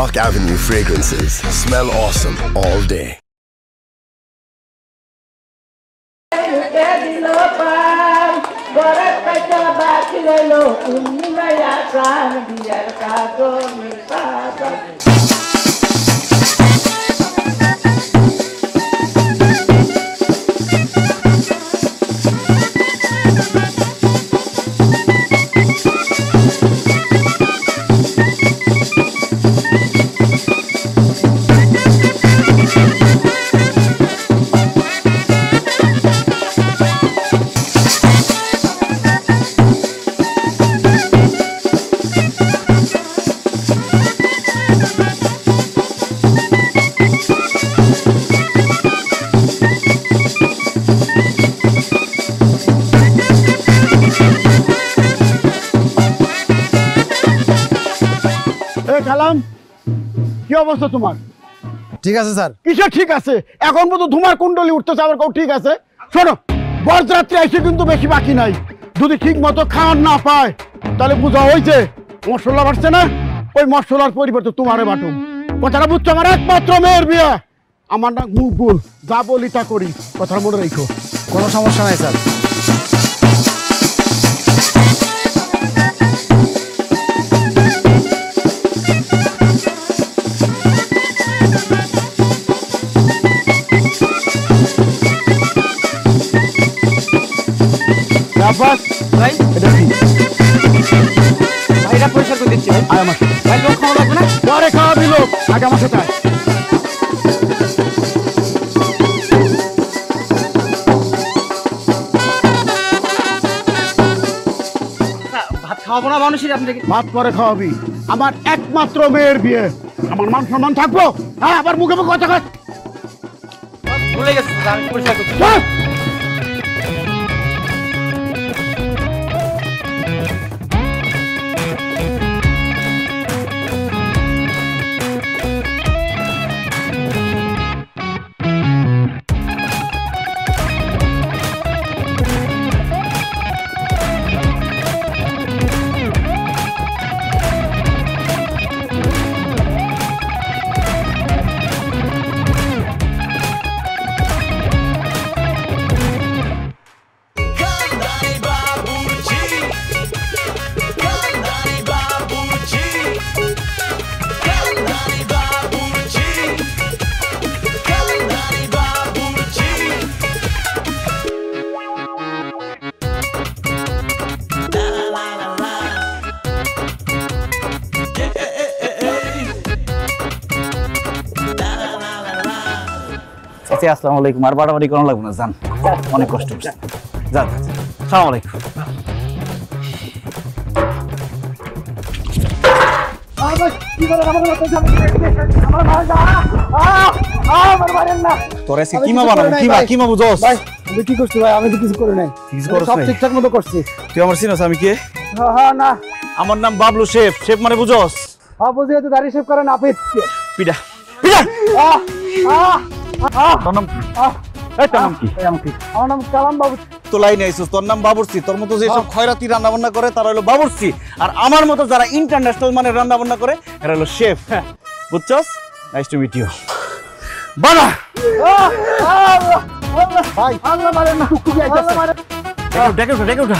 Park Avenue fragrances smell awesome all day. কালাম কি অবস্থা তোমার? ঠিক আছে স্যার। কিসের ঠিক আছে? এখন পর্যন্ত ধুমার কুণ্ডলি উঠতেছে, আবার কেউ ঠিক আছে? শোনো, বরযাত্রী আইসে কিন্তু বেশি বাকি নাই। যদি ঠিক মতো খাওয়ার না পায় তাহলে বোঝা হয়েছে মশলা বাড়ছে না, ওই মশলার পরিবর্তে তোমারে বাটুম। কথাটা বুঝছো? আমার একমাত্র মেয়ের বিয়ে, আমার নাম মুকুল, যা বলি তা করি, কথাটা মনে রেখো। কোনো সমস্যা নাই স্যার। ভাই এটা কি? ভাইরা পরিষ্কার করে দিচ্ছি ভাই। আয় আমার সাথে। ভাই লোক খাওয়া লাগবে না? পরে খাওয়াবি লোক, আগে আমার সাথে আয়। ভাত খাওয়াবো না মানুষের আপনাকে? ভাত পরে খাওয়াবি, আমার একমাত্র মেয়ের বিয়ে, আমার মান সম্মান থাকবো? হ্যাঁ, আবার মুখে মুখে কথা কয়। ভুলে গেছি স্যার, আমি পরিষ্কার করছি। চল। চাচি আসসালামু আলাইকুম। আর বাড়াবাড়ি কোনো লাগবে না, যান, অনেক কষ্ট হচ্ছে, যান। আসসালামু আলাইকুম। তোর আজকে কিমা বানাবো, কিমা বুঝোস? ভাই আমি কি করছি ভাই? আমি তো কিছু করি নাই, কিছু করছ সব নাই? ঠিকঠাক মতো করছি। তুই আমার চিনস? আমি কে? হ্যাঁ হ্যাঁ, না আমার নাম বাবলু শেফ। শেফ মানে বুঝোস? হ্যাঁ বুঝি, হয়তো দাড়ি শেভ করে না পেট। পিডা পিডা। তোর নাম কি? এই তোর নাম কি? আমার নাম কালাম বাবু। তো লাইনে আইছিস, তোর নাম বাবুর্চি। তোর মতো যেসব খয়রাতি রান্না বান্না করে তারা হলো বাবুর্চি, আর আমার মতো যারা ইন্টারন্যাশনাল মানের রান্না বান্না করে এরা হলো শেফ। বুঝছস? Nice to meet you. বানা ভাই আল্লাহ মারে না, কুকুরি আইতাছে। ডেকে উঠা, ডেকে উঠা।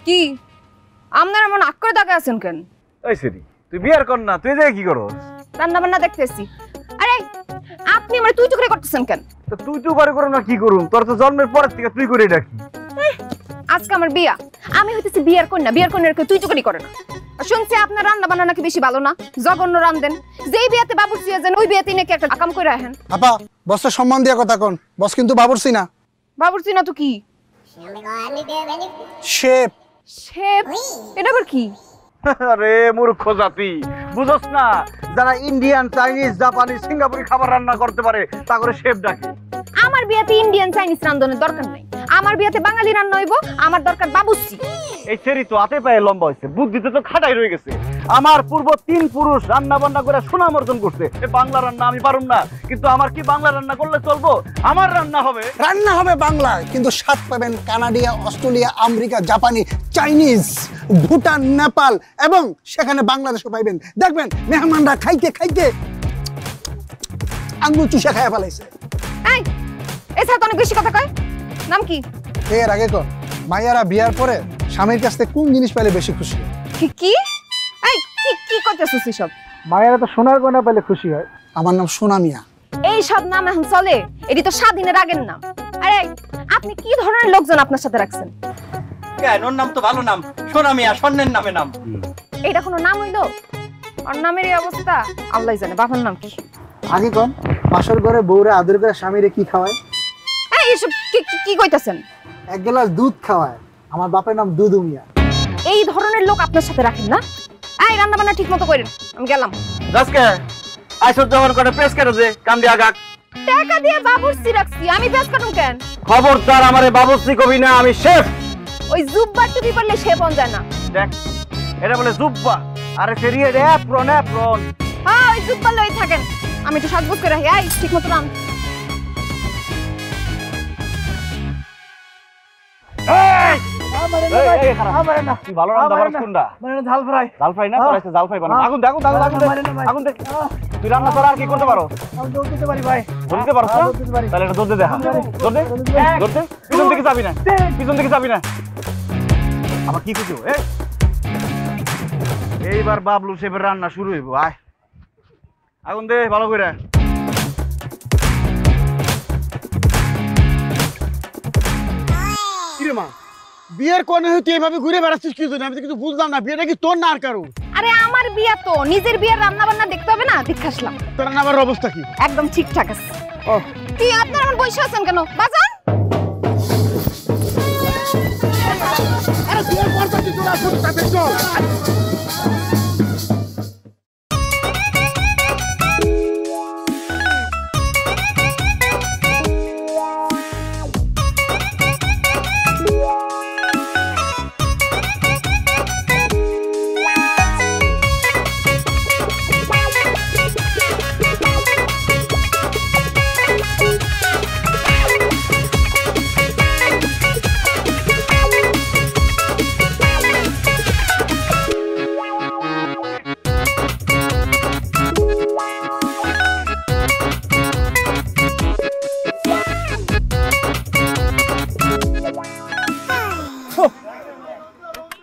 কি আপনার এমন আগ করে তাকে আছেন কেন? এই সেরি, তুই বিয়ার কর না, তুই দেখে কি করস? রান্না বান্না দেখতেছি। আরে আপনি আমার তুই তুই করে করতেছেন কেন? তো তুই তো বারে করো না, কি করুম? তোর তো জন্মের পর থেকে তুই করে ডাকি। আজকে আমার বিয়া, আমি হইতেছি বিয়ার কন্যা, বিয়ার কন্যার কেউ তুই তুই করে না। আর শুনছি আপনার রান্না বান্না নাকি বেশি ভালো না, জঘন্য রান্ধেন। যেই বিয়াতে বাবুর্চি আছেন ওই বিয়াতে নাকি একটা কাম করে আহেন। আপা বসের সম্মান দিয়া কথা কোন, বস কিন্তু বাবুর্চি না। বাবুর্চি না তো কি? শেফ। শেফ? এটা আবার কি? আরে মূর্খ জাতি, বুঝছ না? যারা ইন্ডিয়ান, চাইনিজ, জাপানি, সিঙ্গাপুরি খাবার রান্না করতে পারে তা করে শেফ ডাকে। আমার বিয়েতে ইন্ডিয়ান চাইনিজ রান্ধনের দরকার নাই, আমার বিয়েতে বাঙালি রান্না হইব, আমার দরকার বাবুর্চি। এই সেরি তো হাতে পায়ে লম্বা হয়েছে, বুদ্ধিতে তো খাটাই রয়ে গেছে। আমার পূর্ব 3 পুরুষ রান্না বান্না করে সুনাম অর্জন করছে। বাংলা রান্না আমি পারুম না, কিন্তু আমার কি বাংলা রান্না করলে চলবো? আমার রান্না হবে বাংলায়, কিন্তু স্বাদ পাবেন কানাডিয়া, অস্ট্রেলিয়া, আমেরিকা, জাপানি, চাইনিজ, ভুটান, নেপাল এবং সেখানে বাংলাদেশও পাইবেন। দেখবেন মেহমানরা খাইতে খাইতে আঙ্গুল চুষা খাইয়া ফেলাইছে। এই এছাড়া তো অনেক বেশি কথা কয়, নাম কি? এর আগে কোন মাইয়ারা বিয়ার পরে স্বামীর কাছ থেকে কোন জিনিস পেলে বেশি খুশি হয়? কি কি এই কি কি করতেছিস সব? মায়েরা তো সোনার গয়না পেলে খুশি হয়। আমার নাম সোনা মিয়া। এই সব নাম এখন চলে? এটি তো স্বাধীনের আগের নাম। আরে আপনি কি ধরনের লোকজন আপনার সাথে রাখছেন? কেন? ওর নাম তো ভালো নাম, সোনা মিয়া, স্বর্ণের নামে নাম। এটা কোনো নাম হইলো? আর নামের এই অবস্থা আল্লাহই জানে। বাবার নাম কি? আগে কোন বাসর ঘরে বউরে আদর করে স্বামীরে কি খাওয়ায়? এই এসব কি কইতাছেন? এক গ্লাস দুধ খাওয়ায়। আমার বাপের নাম দুদু মিয়া। এই ধরনের লোক আপনার সাথে রাখেন না। এই রান্না বান্না ঠিক মতো করেন, আমি গেলাম। আজকে আইসর জহর করে প্রেস করে দে, কাম দিয়া গাক। টাকা দিয়ে বাবুর্চি রাখছি, আমি পেশ কাটুম কেন? খবরদার আমারে বাবুর্চি কবি না, আমি শেফ। ওই জুব্বা টুপি পরলে সে বন যায় না। দেখ এটা বলে জুব্বা, আরে সেরি এটা অ্যাপ্রন অ্যাপ্রন। হ্যাঁ ওই জুব্বা লই থাকেন, আমি একটু সাজগোজ করে রাখি। এই ঠিক মতো রান। ভালো রান্না পারছ কোনটা? ঝাল ফ্রাই। জাল ফ্রাই না, পরাইছে জাল ফ্রাই বানাও। আগুন দে, আগুন দে, আগুন দে। তুই রান্না করা আর কি করতে পারো? আমি দৌড় দিতে পারি ভাই। বলতে পারছ না? তাহলে এটা দৌড় দে, দেখা দৌড় দে, দৌড় দে। পিছন দিকে যাবি না, পিছন দিকে যাবি না। আবার কি কিছু? এইবার বাবলু শেফের রান্না শুরু হইব। আয় আগুন দে ভালো করে। কিরে মা, বিয়ের কোণে হইতে এইভাবে ঘুরে বেড়াচ্ছিস কি জন্য? আমি তো কিছু বুঝলাম না। বিয়েটা কি তোর না আর কারো? আরে আমার বিয়া তো, নিজের বিয়ের রান্না বান্না দেখতে হবে না? দেখে আসলাম। তোর রান্নার অবস্থা কি? একদম ঠিকঠাক আছে। ও কি আপনারা আমার বসে আছেন কেন? বাজান। আরে বিয়ের পর তো তুই চলে আসছিস, তাতে চল।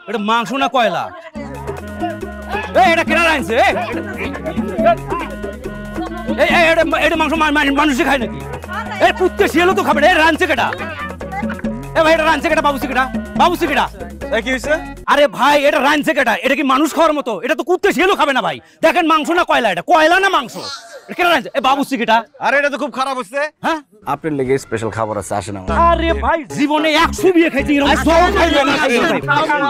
এটা মাংস না কয়লা? এটা কেনা রাখছে? এটা মাংস মানুষই খায় নাকি? এই পুত্তে শিয়ালও তো খাবে না। রাঁধছে কেটা? ভাই এটা রাঁধছে কেটা? বাবুসি কেটা? বাবুসি কেটা? কি হয়েছে? আরে ভাই এটা রাঁধছে কেটা? এটা কি মানুষ খাওয়ার মতো? এটা তো কুত্তে শিয়ালও খাবে না ভাই। দেখেন মাংস না কয়লা? এটা কয়লা না মাংস? কেনা রাঁধছে? বাবুসি কেটা? আরে এটা তো খুব খারাপ হচ্ছে। হ্যাঁ আপনার লেগে স্পেশাল খাবার আছে, আসেন আমার। আরে ভাই জীবনে 100 বিয়ে খাইছি, এরকম সব খাইবে না।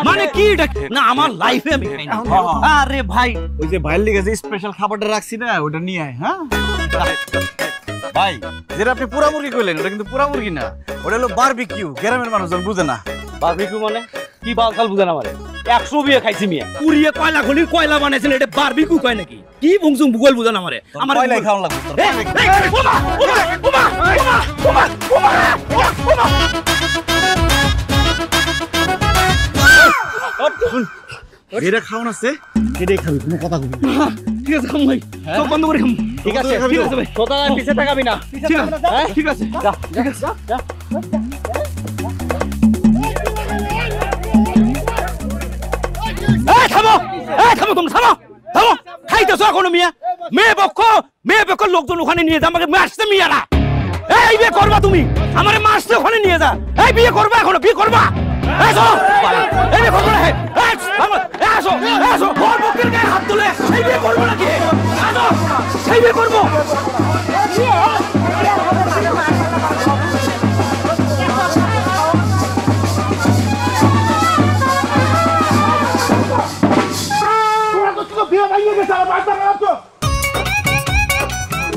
মানে কি এটা? না আমার লাইফে আমি খাই না। আরে ভাই ওই যে ভাইয়ের লেগে যে স্পেশাল খাবারটা রাখছি না, ওটা নিয়ে আয়। হ্যাঁ ভাই, যেটা আপনি পুরা মুরগি কইলেন ওটা কিন্তু পুরা মুরগি না, ওটা হলো বারবিকিউ। গ্রামের মানুষজন বুঝে না। বারবিকিউ মানে কি? বালকাল বুঝেন আমারে। 100 বিয়ে খাইছি মিয়া, পুরিয়ে কয়লা খনি কয়লা বানাইছেন, এটা বারবিকিউ কয় নাকি? কি বুংসুং ভূগোল বুঝেন আমারে। আমার কয়লাই খাওয়ান লাগবে। যেটা খাওয়ান আছে সেটাই খাবি, কোনো কথা কবি না। ঠিক আছে খাম ভাই, চোখ বন্ধ করে খাম। ঠিক আছে, ঠিক আছে ভাই, তোরা পিছে তাকাবি না। ঠিক আছে ঠিক আছে, যা ঠিক আছে যা। থামো, থামো, তোমরা থামো, থামো। খাইতেছো এখনো মিয়া? মেয়ে পক্ষ লোকজন ওখানে নিয়ে যা, আমাকে মারছে মিয়ারা। এই বিয়ে করবা তুমি? আমারে মারছে, ওখানে নিয়ে যা। এই বিয়ে করবা এখনো? বিয়ে করবা? এসো, এই বিয়ে করবো না। এসো এসো, ওর বুকের গায়ে হাত তুলে সেই বিয়ে করবো নাকি? আসো, সেই বিয়ে করবো।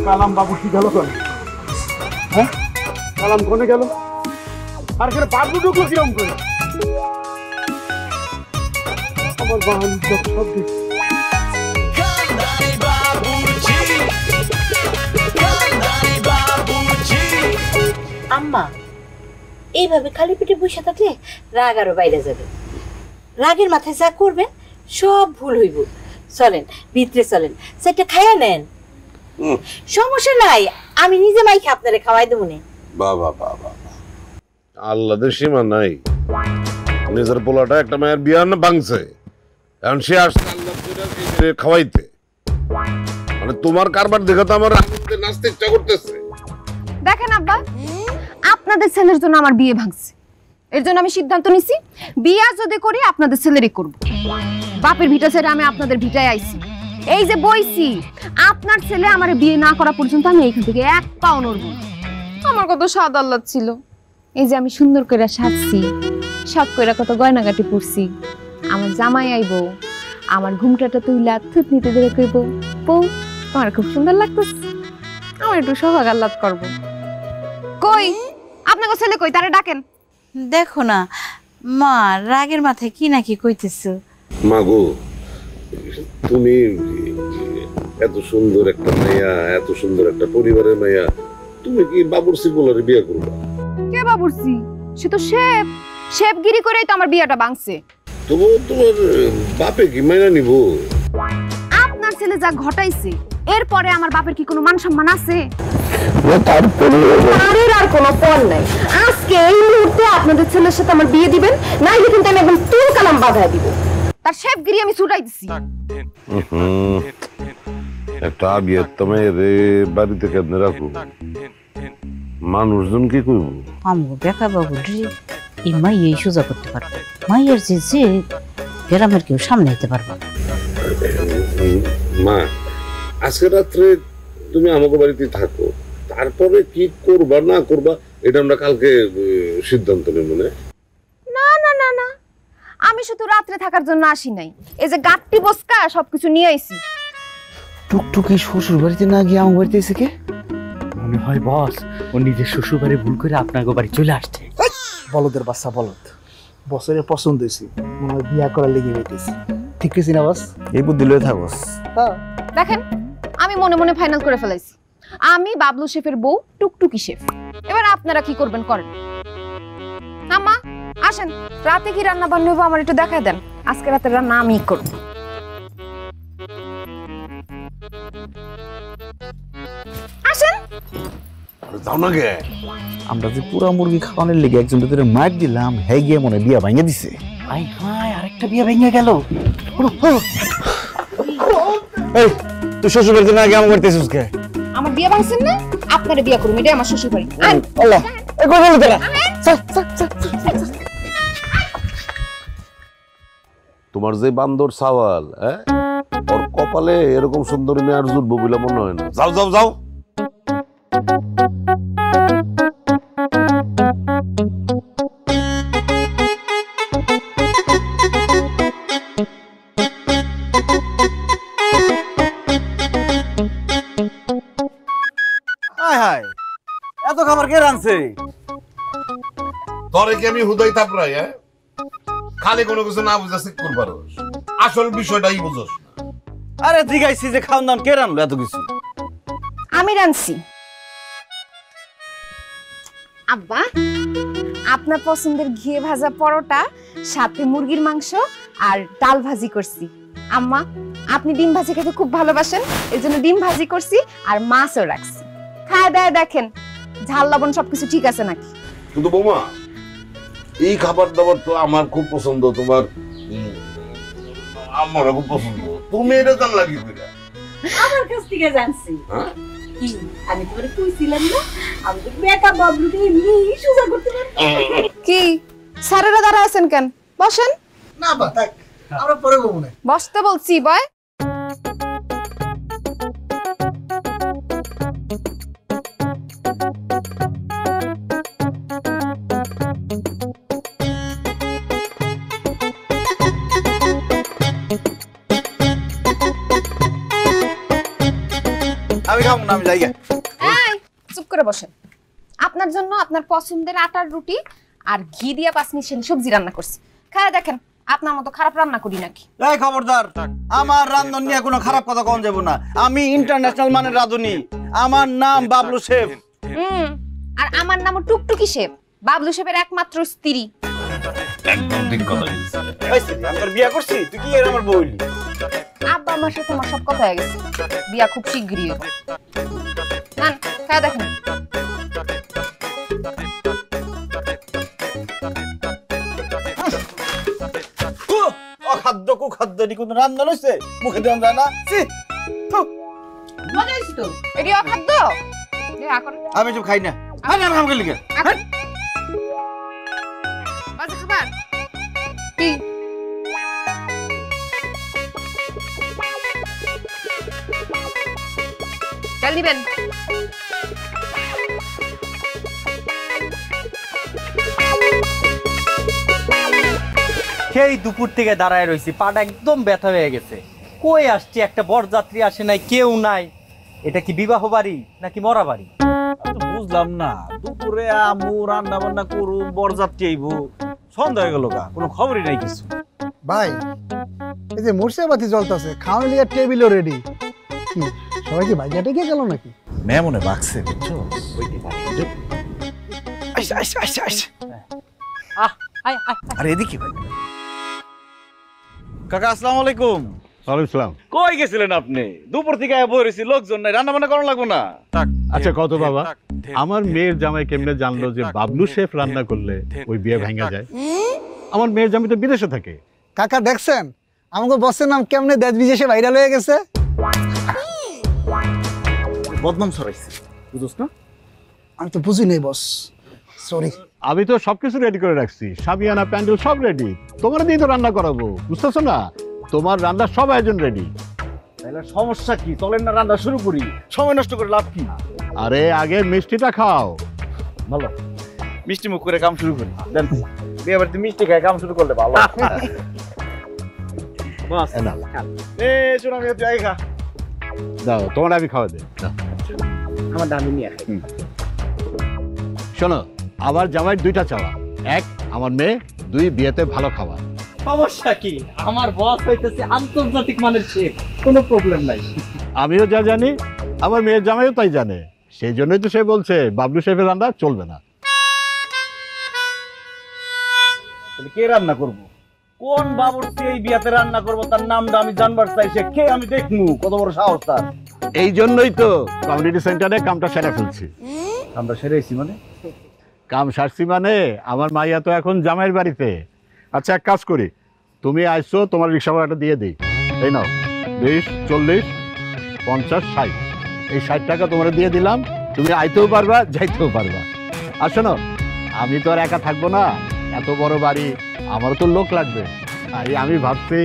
কালাম বাবু কি গেল? সালাম কোনে গেল আর এখানে বাবু ঢুকলো কিরম করে আমার বাঙালির সব দিক আম্মা এইভাবে খালি পেটে বসে থাকলে রাগ আরো বাইরে যাবে। রাগের মাথায় যা করবেন সব ভুল হইব। চলেন ভিতরে চলেন, সেটা খাইয়া নেন। সমস্যা নাই, আমি নিজে মাইকে আপনারে খাওয়াই দেবো না। বাবা বাবা আল্লাহদের সীমা নাই। নিজের পোলাটা একটা মায়ের বিয়া না ভাঙছে, এখন সে আসছে আল্লাহ খাওয়াইতে। মানে তোমার কারবার দেখে তো আমার নাচতে ইচ্ছা করতেছে। দেখেন আব্বা, আপনাদের ছেলের জন্য আমার বিয়ে ভাঙছে, এর জন্য আমি সিদ্ধান্ত নিছি বিয়া যদি করি আপনাদের ছেলেরই করব। বাপের ভিটা ছেড়ে আমি আপনাদের ভিটায় আইছি, এই যে বইছি, আপনার ছেলে আমার বিয়ে না করা পর্যন্ত আমি এইখান থেকে এক পাও নড়ব। আমার কত স্বাদ আল্লাহ ছিল, এই যে আমি সুন্দর করে সাজছি, সব কইরা কত গয়নাগাটি পরছি, আমার জামাই আইবো, আমার ঘুমটাটা তুইলা থুতনিতে ধরে কইব, বউ তোমার খুব সুন্দর লাগতেছে, আমার একটু সোহাগ আহ্লাদ করবো। কই আপনাকে ছেলে কই, তারে ডাকেন। দেখো না মা, রাগের মাথায় কি নাকি কইতেছো। মা গো, তুমি এত সুন্দর একটা মাইয়া, এত সুন্দর একটা পরিবারের মাইয়া, তুমি কি বাবুরসি বলারে বিয়ে করবা? কে বাবুরসি? সে তো শেফ, শেফগিরি করেই তো আমার বিয়েটা ভাঙছে। তবু তোমার বাপে কি মাইনা নিব? আপনার ছেলে যা ঘটাইছে, এরপরে আমার বাপের কি কোনো মান সম্মান আছে? তারের আর কোনো পর নাই। আজকে এই মুহূর্তে আপনাদের ছেলের সাথে আমার বিয়ে দিবেন, নাইলে কিন্তু আমি একদম তুল কালাম বাঁধায় দিব। তার শেফগিরি আমি ছুটাই দিছি। একটা বিয়ে তুমি বাড়িতে কেমনে রাখবো? মানুষজন কি করবো? আমগো বেকা বাবু রে, এই মাইয়াই সোজা করতে পারবে। মাইয়ার যে গ্রামের কেউ সামনে হতে পারবে না। মা, আজকে রাত্রে তুমি আমাকে বাড়িতে থাকো, তারপরে কি করবা না করবা এটা আমরা কালকে সিদ্ধান্ত নেব। না না না না, আমি শুধু রাত্রে থাকার জন্য আসি নাই, এই যে গাট্টি বসকা সবকিছু নিয়ে আইছি। টুকটুকি শ্বশুর বাড়িতে না গিয়ে আমার বাড়িতে এসে কে? মনে হয় বস ও নিজের শ্বশুর বাড়ি ভুল করে আপনাকে বাড়ি চলে আসছে। বলদের বাচ্চা বলদ, বছরে পছন্দ হয়েছে, মনে হয় বিয়া করার লেগে হইতেছে। ঠিক আছে না বস? এই বুদ্ধি লয়ে থাকস। দেখেন, আমি মনে মনে ফাইনাল করে ফেলাইছি, আমি বাবলু শেফের বউ টুকটুকি শেফ। এবার আপনারা কি করবেন করেন। আম্মা আসেন, রাতে কি রান্না বান্না হইব আমার একটু দেখায় দেন। আজকে রাতের রান্না আমিই করব। আসেন। যাও না গে। আমরা যে পুরা মুরগি খাওয়ানোর লেগে একজন ভিতরে মার দিলাম, হ্যাঁ গিয়ে মনে বিয়া ভাঙে দিছে। আই হাই, আরেকটা বিয়ে ভেঙে গেল। এই তুই শ্বশুর বাড়িতে না গিয়ে আমার বাড়িতে এসেছিস কে? আমার বিয়ে ভাঙছেন না, আপনারা বিয়ে করুন, এটাই আমার শ্বশুর বাড়ি। আল্লাহ, এই কই গেল তোরা? তোমার যে বান্দর সাওয়াল, ওর কপালে এরকম সুন্দরী মেয়ে আর জুটবো বলে মনে হয় না। যাও যাও যাও। হায় হায়, এত খাবার কে রাঁধছে? তোরে কি আমি হুদাই থাপড়াই? খালি কোনো কিছু না বুঝা শিখ করবার, আসল বিষয়টাই বুঝোস না। আরে জিগাইছি যে খাওয়ান দাওয়ান কে রাঁধলো এত কিছু? আমি রাঁধছি। আব্বা, আপনার পছন্দের ঘিয়ে ভাজা পরোটা, সাথে মুরগির মাংস আর ডাল ভাজি করছি। আম্মা, আপনি ডিম ভাজি খেতে খুব ভালোবাসেন, এই জন্য ডিম ভাজি করছি আর মাছও রাখছি। খায় দায় দেখেন ঝাল লবণ সবকিছু ঠিক আছে নাকি। কিন্তু বৌমা, এই খাবার দাবার তো আমার খুব পছন্দ, তোমার আমারও খুব পছন্দ। তুমি এটা জান লাগি কইরা? আমার কাছ থেকে জানছি। কি আমি তোমারে কইছিলাম না, আমি তো বেকা বাবলুকে এমনি সোজা করতে পারি। কি স্যারেরা দাঁড়া আছেন কেন? বসেন। না বা থাক, আমরা পরে বলবো না। বসতে বলছি বয়। আমি খাবো না, আমি যাই গে। এই চুপ করে বসেন। আপনার জন্য আপনার পছন্দের আটার রুটি আর ঘি দিয়া 5 মিশালি সবজি রান্না করছি, খায়া দেখেন আপনার মতো খারাপ রান্না করি নাকি। এই খবরদার, আমার রান্ধন নিয়ে কোনো খারাপ কথা কোন যাব না। আমি ইন্টারন্যাশনাল মানের রাঁধুনি, আমার নাম বাবলু শেফ। আর আমার নাম টুকটুকি শেফ, বাবলু শেফের একমাত্র স্ত্রী। একদম ঠিক কথা বলছিস। এই স্ত্রী, আমি তোর বিয়ে করছি, তুই কি এর আমার বউ হইলি? আব্বা আমার সাথে আমার সব কথা হয়ে গেছে, বিয়া খুব শীঘ্রই হবে। না খায়া দেখেন। অখাদ্য কুখাদ্য নি কোন রান্না হইছে, মুখে দেওয়া যায় না। মজা হইছে তো, এটি অখাদ্য। আমি সব খাই না, আমি আর খাম গেলি বাজে খাবার কি? চাল দিবেন? সেই দুপুর থেকে দাঁড়ায় রয়েছি, পাটা একদম ব্যথা হয়ে গেছে। কই আসছি, একটা বরযাত্রী আসে নাই, কেউ নাই। এটা কি বিবাহ বাড়ি নাকি মরা বাড়ি? বুঝলাম না, দুপুরে আমু রান্না বান্না করু, বরযাত্রী আইবো, সন্ধ্যা হয়ে গেল, কোনো খবরই নাই কিছু। ভাই এই যে মুর্শিদাবাদি জ্বলতেছে, খাওয়ার লিগে টেবিলও রেডি। কি সবাই কি বাইজাটে গিয়ে গেল নাকি? মেমনে বাকছে, বুঝছো? আরে এদিকে ভাই। কাকা আসসালামু আলাইকুম। ওয়ালাইকুম সালাম। কই গেছিলেন আপনি? দুপুর থেকে বই রয়েছি, লোকজন নাই, রান্না বান্না করানো লাগবো না? আচ্ছা কত বাবা, আমার মেয়ের জামাই কেমনে জানলো যে বাবলু শেফ রান্না করলে ওই বিয়ে ভাঙা যায়? আমার মেয়ের জামাই তো বিদেশে থাকে। কাকা দেখছেন আমাকে বসের নাম কেমনে দেশ বিদেশে ভাইরাল হয়ে গেছে? বদনাম ছড়াইছে, বুঝছ না? আমি তো বুঝি নাই বস, সরি। আমি তো সবকিছু রেডি করে রাখছি, সাবিয়ানা প্যান্ডেল সব রেডি, তোমার দিয়ে তো রান্না করাবো, বুঝতেছো না? তোমার রান্নার সব আয়োজন রেডি। তাহলে সমস্যা কি? চলেন না রান্না শুরু করি, সময় নষ্ট করে লাভ কি? আরে আগে মিষ্টিটা খাও। ভালো, মিষ্টি মুখ করে কাম শুরু করি। দেন বিয়ে বাড়িতে মিষ্টি খায় কাম শুরু করলে ভালো। বাস এ শোনো, আমি যাই খা দাও, তোমার আমি খাওয়া দে। আমার দামি নিয়ে খাই। শোনো, আমার জামাই দুইটা চাওয়া, এক আমার মেয়ে, দুই বিয়েতে ভালো খাওয়া। সমস্যা কি? আমার বস হইতেছে আন্তর্জাতিক মানের শেফ, কোনো প্রবলেম নাই। আমিও যা জানি, আমার মেয়ের জামাইও তাই জানে, সেই জন্যই তো সে বলছে বাবলু শেফের রান্না চলবে না। তাহলে কে রান্না করব? কোন বাবুর্চি এই বিয়াতে রান্না করব, তার নামটা আমি জানবার চাই। সে কে আমি দেখমু, কত বড় সাহস তার। এই জন্যই তো কমিউনিটি সেন্টারে কামটা সেরে ফেলছি। আমরা সেরেছি মানে? কাম সারছি মানে আমার মাইয়া তো এখন জামাইয়ের বাড়িতে। আচ্ছা এক কাজ করি, তুমি আইসো, তোমার রিক্সা ভাড়াটা দিয়ে দিই। এই নাও 20, 40, 50, 60, এই 60 টাকা তোমার দিয়ে দিলাম, তুমি আইতেও পারবা যাইতেও পারবা। আর শোনো, আমি তো আর একা থাকবো না, এত বড় বাড়ি, আমারও তো লোক লাগবে। তাই আমি ভাবছি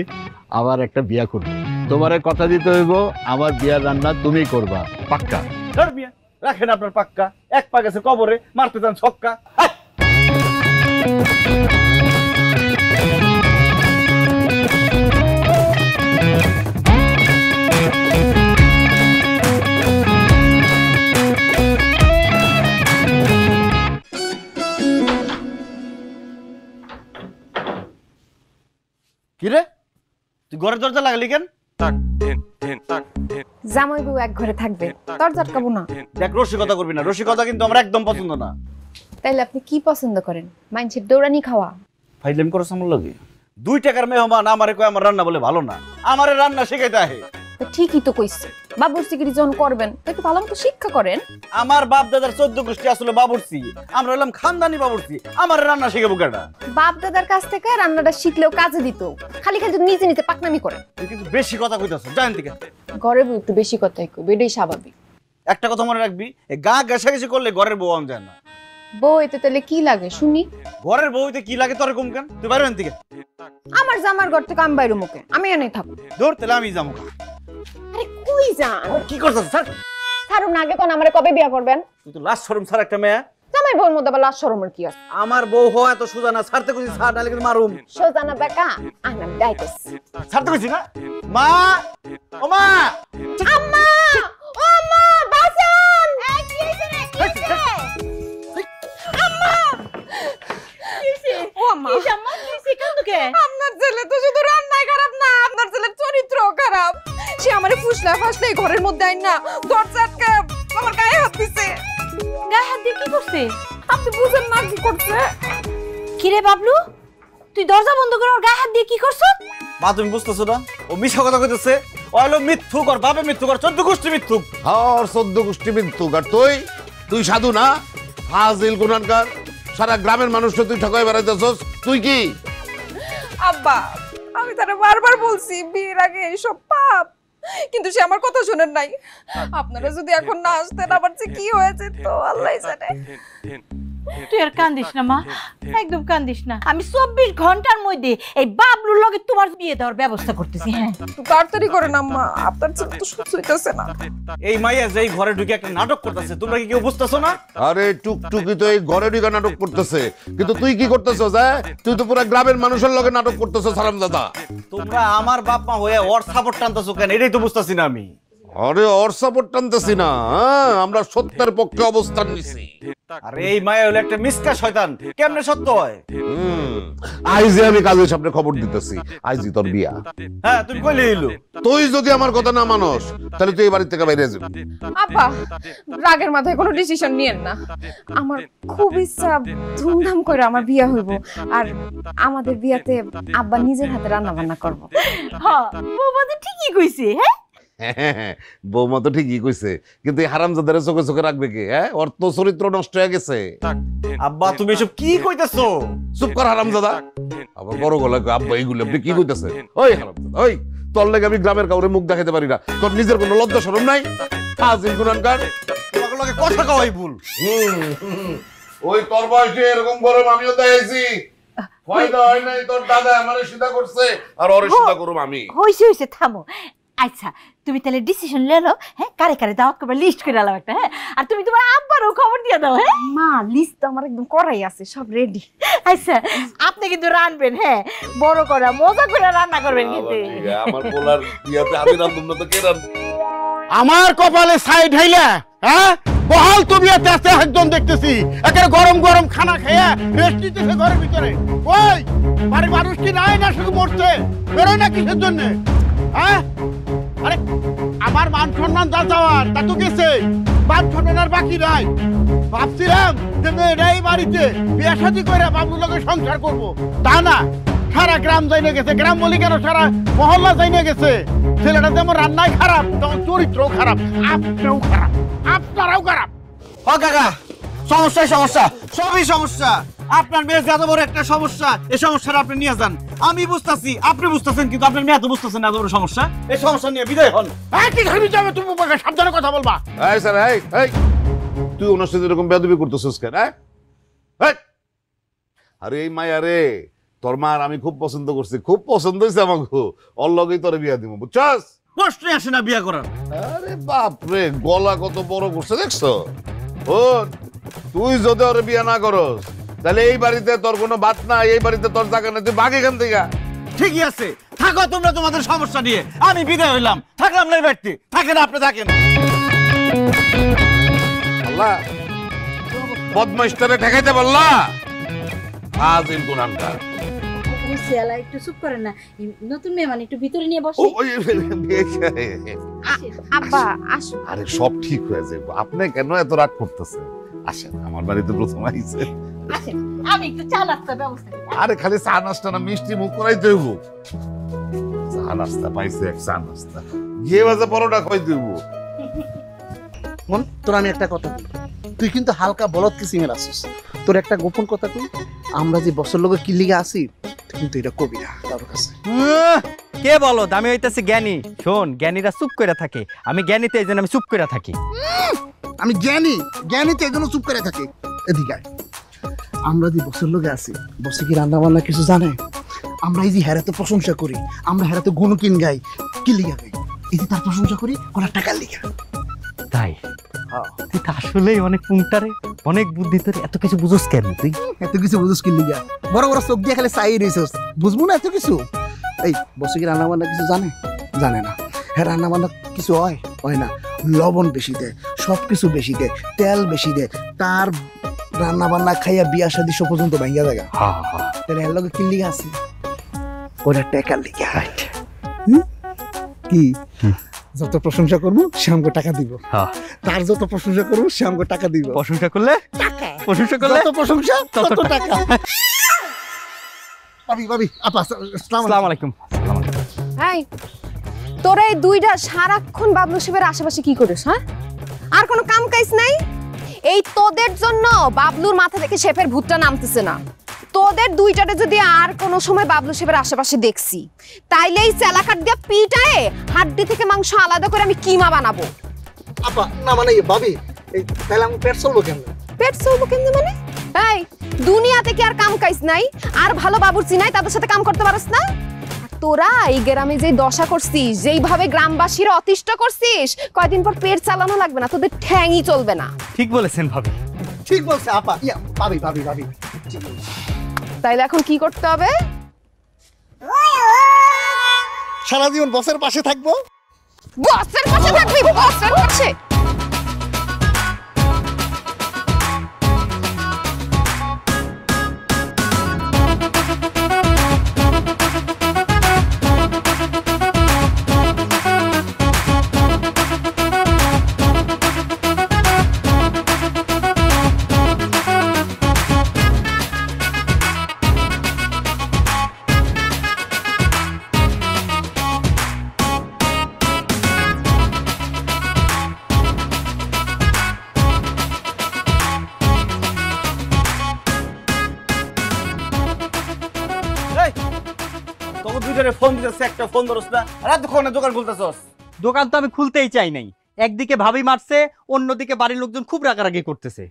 আবার একটা বিয়া করবো, তোমারে কথা দিতে হইব, আমার বিয়ার রান্না তুমি করবা, পাক্কা? ধর বিয়া রাখেন আপনার পাক্কা, এক পা গেছে কবরে, মারতে যান ছক্কা। কিরে তুই ঘরের দরজা লাগালি কেন? জামাই বউ এক ঘরে থাকবে, দরজা আটকাবো না। দেখ রসিকতা করবি না, রসিকতা কিন্তু আমার একদম পছন্দ না। তাইলে আপনি কি পছন্দ করেন? মাইনছের দৌড়ানি খাওয়া? ফাইজলাম করছ আমার লগে? 2 টাকার মেহমান আমারে কয় আমার রান্না বলে ভালো না, আমারে রান্না শিখাইতে আহে। তো ঠিকই তো কইছে, বাবুর্চি গিরি যখন করবেন তো একটু ভালো মতো শিক্ষা করেন। আমার বাপ দাদার 14 গোষ্ঠী আসলে বাবুর্চি, আমরা হলাম খানদানি বাবুর্চি, আমার রান্না শিখাবো কেডা? বাপ দাদার কাছ থেকে রান্নাটা শিখলেও কাজে দিত, খালি খালি নিজে নিজে পাকনামি করেন। তুই কিন্তু বেশি কথা কইতাছ, জানেন থেকে ঘরে বউ একটু বেশি কথাই কইবে, এটাই স্বাভাবিক। একটা কথা মনে রাখবি, এই গা ঘেঁষাঘেঁষি করলে ঘরের বউ আন যায় না। বউ এতে তাহলে কি লাগে শুনি? ঘরের বউতে কি লাগে তোর কম কেন? তুই বাইরে আন থেকে। আমার জামার ঘর থেকে আমি বাইরে মুখে, আমি এনে থাকবো। ধর তাহলে আমি যাবো। আরে কই যান? কি করছিস স্যার? ছাড়ুন আগে, কোন আমারে কবে বিয়া করবেন? তুই তো লাশ শরম স্যার একটা মেয়ে। জামাই বউর মধ্যে আবার লাজ শরমের কি আছে? আমার বউ হয় এত সোজা না, ছাড়তে কইছি ছাড়, নালে কিন্তু মারুম। সোজানা বেকা আমি ডাইতেস। ছাড়তে কইছি না? মা, ও মা, আম্মা, ও মা বাঁচান! এই কি হইছে রে? কি হইছে? আম্মা কি জাম্মা কি সিকান্দুকে আপনার ছেলে তো শুধু রান্নাই খারাপ না, আপনার ছেলের চরিত্রও খারাপ। সে আমারে ফুসলা ফাসলে ঘরের মধ্যে আইন না দরজা আটকে আমার গায়ে হাত দিছে। গায়ে হাত দিয়ে কি করছে? আপনি বুঝেন না কি করছে? কি রে বাবলু, তুই দরজা বন্ধ করে ওর গায়ে হাত দিয়ে কি করছ? মা তুমি বুঝতেছো না, ও মিশা কথা কইতেছে। ও হলো মিথ্যুক, ওর বাপে মিথ্যুক, আর 14 গোষ্ঠী মিথ্যুক। আর 14 গোষ্ঠী মিথ্যুক। আর তুই সাধু না, ফাজিল গুনানকার। সারা গ্রামের মানুষকে তুই ঠকাই বেড়াইতেছস। তুই কি? আব্বা আমি তারে বারবার বলছি বিয়ের আগে এইসব পাপ, কিন্তু সে আমার কথা শোনেন নাই। আপনারা যদি এখন না আসতেন আবার যে কি হয়েছে তো আল্লাহই জানে। তুই আর কান্দিস না মা, একদম কান্দিস না। আমি 24 ঘন্টার মধ্যে এই বাবলুর লগে তোমার বিয়ে দেওয়ার ব্যবস্থা করতেছি। হ্যাঁ একটু তাড়াতাড়ি করেন আম্মা, আপনার ছেলে তো সুস্থ হইতেছে না। এই মাইয়া যেই ঘরে ঢুকে একটা নাটক করতেছে, তোমরা কি কেউ বুঝতেছো না? আরে টুকটুকি তো এই ঘরে ঢুকে নাটক করতেছে, কিন্তু তুই কি করতেছস? তুই তো পুরো গ্রামের মানুষের লগে নাটক করতেছস হারাম দাদা। তোমরা আমার বাপ মা হয়ে ওর সাপোর্ট টানতেছো কেন, এটাই তো বুঝতেছি না আমি। আরে ওর সাপোর্ট টানতেছি না, আমরা সত্যের পক্ষে অবস্থান নিছি। আরে এই মায়া হলো একটা মিসকা শয়তান, কেমনে সত্য হয়? আইজি আমি কাজের সামনে খবর দিতেছি, আইজি তোর বিয়া। হ্যাঁ তুমি কইলে এলো। তুই যদি আমার কথা না মানস তাহলে তুই এই বাড়ি থেকে বাইরে যাবি। আব্বা রাগের মাথায় কোনো ডিসিশন নিয়েন না। আমার খুব ইচ্ছা ধুমধাম করে আমার বিয়ে হইব, আর আমাদের বিয়াতে আব্বা নিজের হাতে রান্না বান্না করব। হ্যাঁ বৌমা তো ঠিকই কইছে। হ্যাঁ বৌমা তো ঠিকই কইছে, কিন্তু এই হারামজাদারে চোখে চোখে রাখবে কে? ওর তো চরিত্র নষ্ট হয়ে গেছে। আব্বা তুমি এসব কি কইতেছো? চুপ কর হারামজাদা। আবার বড় গলায় কয়, আব্বা এইগুলো আপনি কি কইতেছে? ওই হারামজাদা, ওই তোর লেগে আমি গ্রামের কাউরে মুখ দেখাতে পারি না। তোর নিজের কোনো লজ্জা শরম নাই? ফাজিল গুনানকার। তোমাকে লগে কথা কওয়াই ভুল। ওই তোর বয়সে এরকম গরম আমিও দেখাইছি, ফায়দা হয় নাই। তোর দাদা আমারে সিধা করছে আর ওরে সিধা করুম আমি। হইছে থামো। আচ্ছা তুমি তাহলে ডিসিশন লেলো, হ্যাঁ কারে কারে দাওয়াত করবে লিস্ট করে আলাও একটা। হ্যাঁ আর তুমি তোমার আব্বারও খবর দিয়ে দাও। হ্যাঁ মা লিস্ট তো আমার একদম করাই আছে, সব রেডি। আচ্ছা আপনি কিন্তু রানবেন, হ্যাঁ বড় করে মজা করে রান্না করবেন কিন্তু। আমার পোলার বিয়াতে আমি রান্ধুম না তো কে রান্ধবে? আমার কপালে সাইড হইলা, হ্যাঁ বহাল তো বিয়াতে আছে একজন দেখতেছি একেবারে গরম গরম খানা খেয়ে রেস্ট নিতেছে ঘরের ভিতরে। ওই বাড়ির মানুষ কি নাই না শুধু মরছে? বেরোয় না কিসের জন্য? হ্যাঁ আরে আমার মান সম্মান যা যাওয়ার তা তো গেছে, মান সম্মান আর বাকি নাই। ভাবছিলাম যে মেয়েটাই বাড়িতে বিয়ে শাদী করে বাবুর লগে সংসার করবো, তা না, সারা গ্রাম যাইনে গেছে। গ্রাম বলি কেন, সারা মহল্লা যাইনে গেছে। ছেলেটা যেমন রান্নায় খারাপ তেমন চরিত্রও খারাপ, আপনিও খারাপ, আপনারাও খারাপ। ও কাকা সমস্যা সবই সমস্যা। আপনার মেয়ে যত বড় একটা সমস্যা, এই সমস্যাটা আপনি নিয়ে যান। আমি বুঝতাছি, আপনি বুঝতেছেন, কিন্তু আপনার মেয়ে তো বুঝতেছেন না এত বড় সমস্যা। এই সমস্যা নিয়ে বিদায় হন। কি খাবি যাবে তুমি? সাবধানে কথা বলবা। এই স্যার, এই তুই ওনার সাথে এরকম বেয়াদবি করতেছিস কেন? আরে এই মায়া রে, তোর মার আমি খুব পছন্দ করছি, খুব পছন্দ হয়েছে আমাকে। ওর লগেই তোর বিয়া দিব, বুঝছস? প্রশ্নই আসে না বিয়া করার। আরে বাপ রে, গলা কত বড় করছে দেখছো? ও তুই যদি ওর বিয়া না করস তাহলে এই বাড়িতে তোর কোনো বাত নাই, এই বাড়িতে তোর জায়গা নেই, তুই ভাগ এখান থেকে। ঠিকই আছে, থাকো তোমরা তোমাদের সমস্যা নিয়ে, আমি বিদায় হইলাম। থাকলাম না এই বাড়িতে, থাকেন আপনি থাকেন। আল্লাহ বদমাইশটারে ঠেকাইতে বললা, ফাজিল গুনানকার। একটু চুপ করেন না, নতুন মেয়ে মানে একটু ভিতরে নিয়ে বসে। আব্বা আসো। আরে সব ঠিক হয়ে যাবে, আপনি কেন এত রাগ করতেছেন? আসেন, আমার বাড়িতে প্রথম আইছে। আমি একটু চা নাস্তার ব্যবস্থা করি। আরে খালি চা নাস্তা না, মিষ্টি মুখ করাই দেব। চা নাস্তা পাইছে, এক চা নাস্তা গিয়ে বাজে পরোটা খাই দেব। মন তোর আমি একটা কথা বলি, তুই কিন্তু হালকা বলদ কিসিমের আসিস। তোর একটা গোপন কথা কই, আমরা যে বছর লোকে কিল্লিগা আসি তুই কিন্তু এটা কবি না তার কাছে। কে বলো আমি হইতাছি জ্ঞানী? শোন, জ্ঞানীরা চুপ করে থাকে, আমি জ্ঞানীতে এই জন্য আমি চুপ করে থাকি। আমি জ্ঞানী তো এই জন্য চুপ করে থাকি। এদিকে আয়। আমরা যে বছর লোকে আছি, বসে কি রান্না বান্না কিছু জানে? আমরা এই যে হেরাতে প্রশংসা করি, আমরা হেরাতে গুণকিন গাই, কিল্লিগা গাই, এই যে তার প্রশংসা করি কোনার টাকার লিগা। তাই তুই তো আসলেই অনেক পুংটারে, অনেক বুদ্ধি, তোর এত কিছু বুঝোস কেন? তুই এত কিছু বুঝোস কি লিগা? বড় বড় চোখ দিয়ে খালি চাই রইছস, বুঝবো না এত কিছু? এই বসে কি রান্না বান্না কিছু জানে না। হ্যাঁ রান্না বান্না কিছু হয় না। লবণ বেশি দেয়, সবকিছু বেশি দেয়, তেল বেশি দেয়, তার রান্না বান্না খাইয়া বিয়া শাদী সব পর্যন্ত ভাঙ্গা জায়গা। তাহলে এর লগে কিল্লি আছে ওরা টাকার লিগে কি যত প্রশংসা করবো সে আমাকে টাকা দিব তার যত প্রশংসা করবো সে আমাকে টাকা দিব প্রশংসা করলে যত প্রশংসা তত টাকা ভাবি ভাবি আপা আসসালামু আলাইকুম। এই তোরা এই দুইটা সারাক্ষণ বাবলু শিবের আশেপাশে কি করিস হ্যাঁ? আর কোনো কাম কাজ নাই? এই তোদের জন্য বাবলুর মাথা থেকে শেফের ভূতটা নামতেছে না। তোদের দুইটারে যদি আর কোনো সময় বাবলু শিবের আশেপাশে দেখছি তাইলে এই চেলাকাট দিয়ে পিটায়ে হাড্ডি থেকে মাংস আলাদা করে আমি কিমা বানাবো। আপা না মানে ভাবি তাহলে আমি পেট চলবো কেন? পেট চলবো কেন মানে? এই দুনিয়াতে কি আর কাম কাজ নাই? আর ভালো বাবুর্চি নাই তাদের সাথে কাম করতে পারছ না? তোরা এই গ্রামে যে দশা করছিস, যেইভাবে গ্রামবাসীরা অতিষ্ঠ করছিস, কয়দিন পর পেট চালানো লাগবে না, তোদের ঠ্যাংই চলবে না। ঠিক বলেছেন ভাবি। ঠিক বলছে আপা। ভাবি ভাবি ভাবি তাইলে এখন কি করতে হবে? সারা জীবন বসের পাশে থাকবো। বসের পাশে থাকবি? বসের পাশে? ফোন দিতেছে একটা ফোন ধরছ না আর এতক্ষণ দোকান খুলতেছস। দোকান তো আমি খুলতেই চাই নাই। একদিকে ভাবি মারছে, অন্যদিকে বাড়ির লোকজন খুব রাগারাগি করতেছে।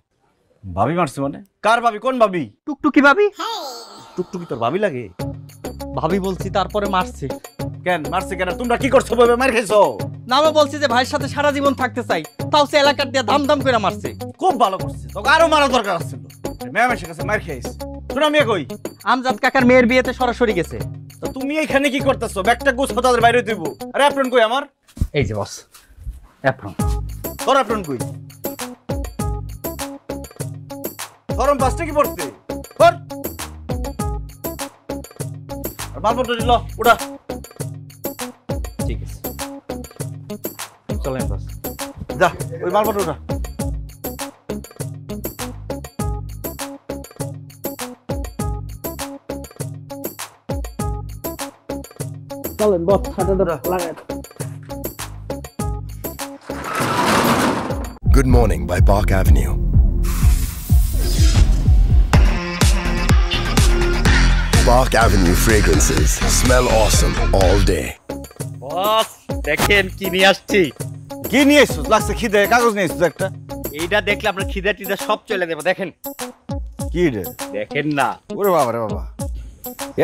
ভাবি মারছে মানে? কার ভাবি? কোন ভাবি? টুকটুকি ভাবি। টুকটুকি তোর ভাবি লাগে? ভাবি বলছি তারপরে মারছে। কেন মারছে কেন? তোমরা কি করছো? ভাবে মার খাইছো? না আমি বলছি যে ভাইয়ের সাথে সারা জীবন থাকতে চাই, তাও সে এলাকার দিয়ে দাম দাম করে মারছে। খুব ভালো করছে, তোকে আরো মারা দরকার ছিল। ম্যাম এসে গেছে, মার খাইছ। শোনা মিয়া কই? আমজাদ কাকার মেয়ের বিয়েতে সরাসরি গেছে। তো তুমি এখানে কি করতেছো? ব্যাগটা গুছাও, তাদের বাইরে দিব। আরে অ্যাপ্রন কই আমার? এই যে বস অ্যাপ্রন। তোর অ্যাপ্রন কই? গরম পাঁচটা কি পড়তে? কর আর মালপত্র দিল ওটা। ঠিক আছে চলেন বস। যা ওই মালপত্র ওটা। চলেন বস হাতে ধরে লাগাই। Good Morning by Park Avenue. Park Avenue fragrances smell awesome all day. বস দেখেন কি নিয়ে আসছি। কি নিয়ে এসছিস? লাগছে খিদে, কাগজ নিয়ে এসছিস একটা। এইটা দেখলে আপনার খিদা টিদা সব চলে যাবে। দেখেন কি রে? দেখেন না। ওরে বাবা রে বাবা,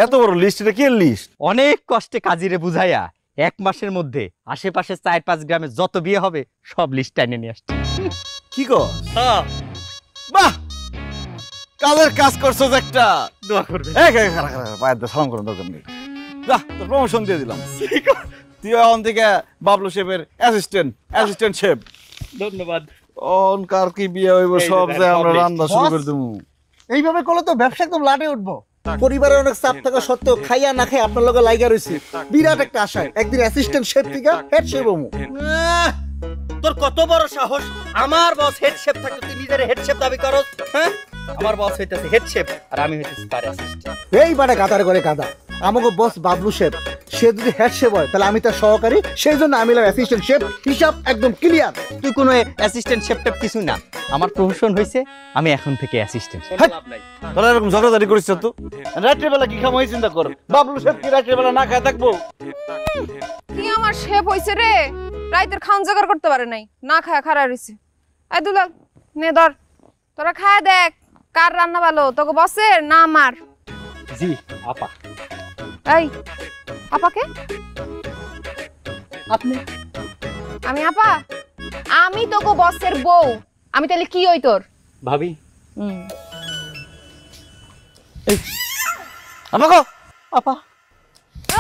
এত বড় লিস্ট! এটা কি লিস্ট? অনেক কষ্টে কাজিরে বুঝাইয়া 1 মাসের মধ্যে আশেপাশে 4-5 গ্রামে যত বিয়ে হবে সব লিস্ট এনে নিয়ে আসছি। কি কর? বাহ, কালের কাজ করছস একটা। দোয়া করবেন। পায়ের দিয়ে সালাম করার দরকার নেই। যা, তোর প্রমোশন দিয়ে দিলাম। তুই এখন থেকে বাবলু শেফের অ্যাসিস্ট্যান্ট শেফ। ধন্যবাদ। কার কি বিয়ে হইব সব যে আমরা রান্না শুরু করে দেবো। এইভাবে করলে তো ব্যবসা একদম লাটে উঠবো। পরিবারের অনেক চাপ থাকা সত্ত্বেও খাইয়া না খাই আপনার লগে লাইগা রইছি বিরাট একটা আশায় একদিন অ্যাসিস্ট্যান্ট শেফ থেকে হেড শেফ হমু। তোর কত বড় সাহস! আমার বস হেড শেফ থাকে, তুই নিজের হেড শেফ দাবি করস? হ্যাঁ, আমার বস হইতাছে হেড শেফ আর আমি হইতাছি তার অ্যাসিস্ট্যান্ট। এইবারে গাদার করে গাদা। আমাকে বস বাবলু শেফ, সে যদি হেড শেফ হয় তাহলে আমি তার সহকারী, সেই জন্য আমি অ্যাসিস্ট্যান্ট শেফ। হিসাব একদম ক্লিয়ার। তুই কোনো অ্যাসিস্ট্যান্ট শেফ টেপ কিছু না। আমার প্রমোশন হয়েছে, আমি এখন থেকে অ্যাসিস্ট্যান্ট। তোরা এরকম ঝগড়াঝাড়ি করিস তো? রাত্রে বেলা কি খামো এই চিন্তা কর। বাবলু শেফ কি রাত্রে বেলা না খায় থাকবো? কি আমার শেফ হইছে রে, রাইতের খান জোগাড় করতে পারে নাই, না খায় খারা রইছে। এই দুলাল নে ধর, তোরা খায় দেখ কার রান্না ভালো, তোকে বসের না আমার? জি আপা। এই আপাকে? আপনি? আমি আপা? আমি তোকে বসের বউ। আমি তাহলে কি হই তোর? ভাবি। আপা কো? আপা।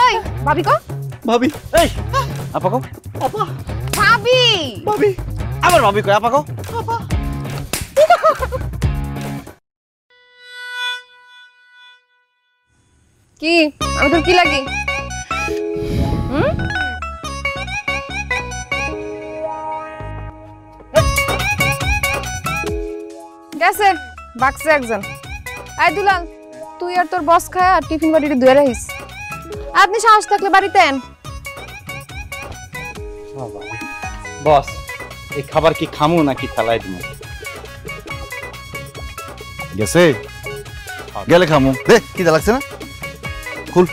এই ভাবি কো? ভাবি। এই আপা কো? আপা। ভাবি। ভাবি। আবার ভাবি কই? আপা কো? আপা। কি আমি তোর কি লাগি? গেছে বাক্সে একজন। আই দুলাল, তুই আর তোর বস খায় আর টিফিন বাড়িতে ধুয়ে রাখিস। আপনি সাহস থাকলে বাড়িতে আন। বস, এই খাবার কি খামু নাকি থালায় দিমু? গেছে গেলে খামু। দে খিদা লাগছে না? খুল।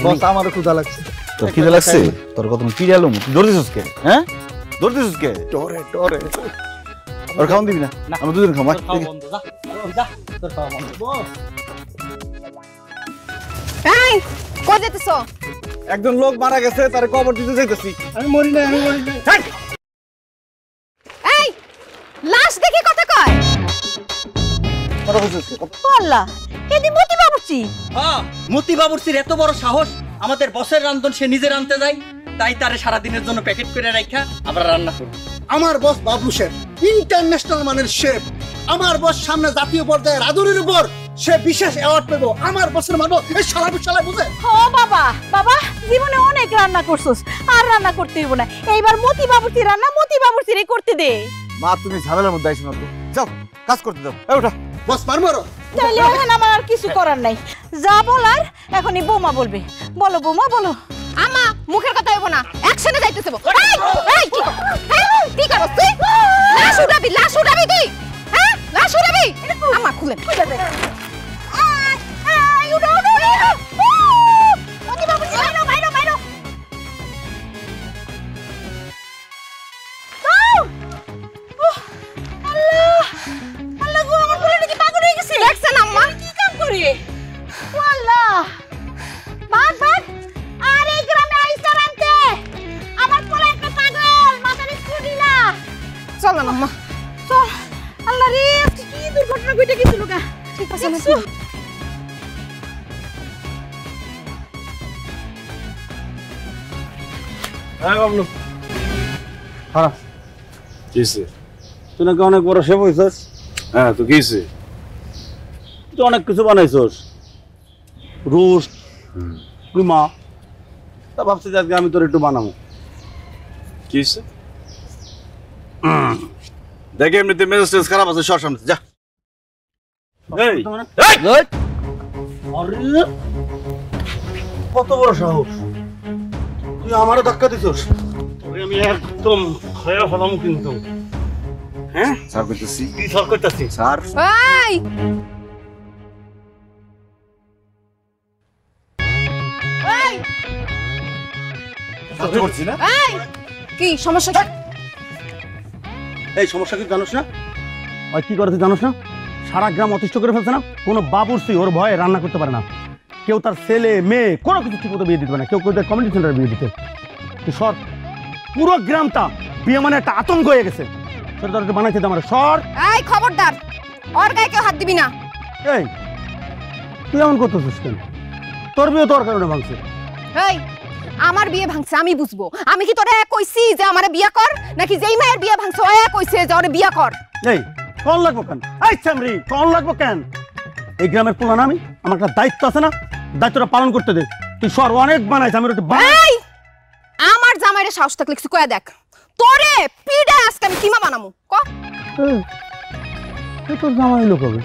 বস আমারও ক্ষুধা লাগছে। তোর খিদা লাগছে? তোর কত পিড়ালুম, তুই দৌড় দিছিস কে? হ্যাঁ দৌড় দিছিস কে? ডরে ডরে। আর খাওয়ান দিবি না? আমরা দুজন খাবো। এই কই যেতেছো? একজন লোক মারা গেছে, তার কবর দিতে যাইতেছি। আমি মরি নাই, আমি মরি নাই। এই লাশ দেখে কথা কয়। আল্লাহ, এদি মতি বাবুর্চি। হ্যাঁ, মতি বাবুর্চির এত বড় সাহস, আমাদের বসের রান্ধন সে নিজে রাঁধতে যায়, তাই তারে সারাদিনের জন্য প্যাকেট করে রাখা আমরা রান্না করব। আমার বস বাবলু শেফ, ইন্টারন্যাশনাল মানের শেফ। আমার বস সামনে জাতীয় পর্যায়ে রাধুনির উপর সে বিশেষ অ্যাওয়ার্ড পেব। আমার বসের মানো এই শালা বিশালা বুঝে। ও বাবা, বাবা জীবনে অনেক রান্না করছস, আর রান্না করতে হইব না। এইবার মতি বাবুর্চি রান্না মতি বাবুর্চিরই করতে দে। মা তুমি ঝামেলার মধ্যে আইছো না তো, যাও কাজ করতে দাও। এই ওঠা। বস মারমারো। তাইলে এখন আমার আর কিছু করার নাই, যা বলার এখনই বৌমা বলবে। বলো বৌমা বলো। আমা মুখের কথা হইব না, অ্যাকশনে যাইতেছে। এই এই কি করছ তুই? লাশ উড়াবি তুই? হ্যাঁ লাশ উড়াবি? আমা খুলে খুলে দে। এই উড়ো উড়ো উড়ো। মতি বাবুর্চি বাইরো বাইরো বাইরো। আল্লাহ আল্লাহ গো, আমার পুরো নাকি পাগল হয়ে গেছে। দেখছেন আম্মা কি কাম করে? ও আল্লাহ, বাদ বাদ। আর এই গ্রামে আইসা রানতে আমার পোলা একটা পাগল, মাথার স্কুটি না। চলো না আম্মা। চল। আল্লাহ রে, আজকে কি দুর্ঘটনা ঘটে গেছিল গা। ঠিক আছে না? হ্যাঁ বাবলু, হ্যাঁ কিসে? তুই নাকি অনেক বড় শেফ হইছস। হ্যাঁ তো কিসে? তুই অনেক কিছু বানাইছস, রোস্ট, কুমা। তা ভাবছি যে আজকে আমি তোর একটু বানাবো। কিসে? দেখে এমনিতে মেজাজ খারাপ আছে, সর সামনে যা। এই, আরে কত বড় সাহস, তুই আমারও ধাক্কা দিছস। তোরে আমি একদম খেয়ে ফেলাম কিন্তু। হ্যাঁ স্যার কইতেছি। কি সর করতেছি? স্যার এই এই সাহায্য করছি না। এই কি সমস্যা? এই সমস্যা কি জানোস না? ওই কি করেছে জানোস না? সারা গ্রাম অতিষ্ঠ করে ফেলছে না। কোনো বাবুর্চি ওর ভয়ে রান্না করতে পারে না। কেউ তার ছেলে মেয়ে কোনো কিছু ঠিক মতো বিয়ে দিতে পারে না। কেউ কেউ কমিউনিটি সেন্টারে বিয়ে দিতে। তুই সর, পুরো গ্রামটা বিয়ে মানে একটা আতঙ্ক হয়ে গেছে। সর তোর বানাইতে আমার সর। এই খবরদার, ওর গায়ে কেউ হাত দিবি না। এই তুই এমন করতেছিস কেন? তোর বিয়ে তোর কারণে ভাঙছে। এই আমার বিয়ে ভাঙছে আমি বুঝবো। আমি কি তোরে কইছি যে আমারে বিয়ে কর, নাকি যেই মায়ের বিয়ে ভাঙছে ওই কইছে যে ওরে বিয়ে কর? এই কল লাগবো কেন? এই চামড়ি কল লাগবো কেন? এই গ্রামের পোলা না আমি, আমার একটা দায়িত্ব আছে না? দায়িত্বটা পালন করতে দে। তুই সর, অনেক বানাইছ, আমি একটু এই আমার জামাইরে সাহস থাকলে কিছু কয়া দেখ। তোরে পিডা আজকে আমি কিমা বানামু ক? তোর জামাই লোক হবে।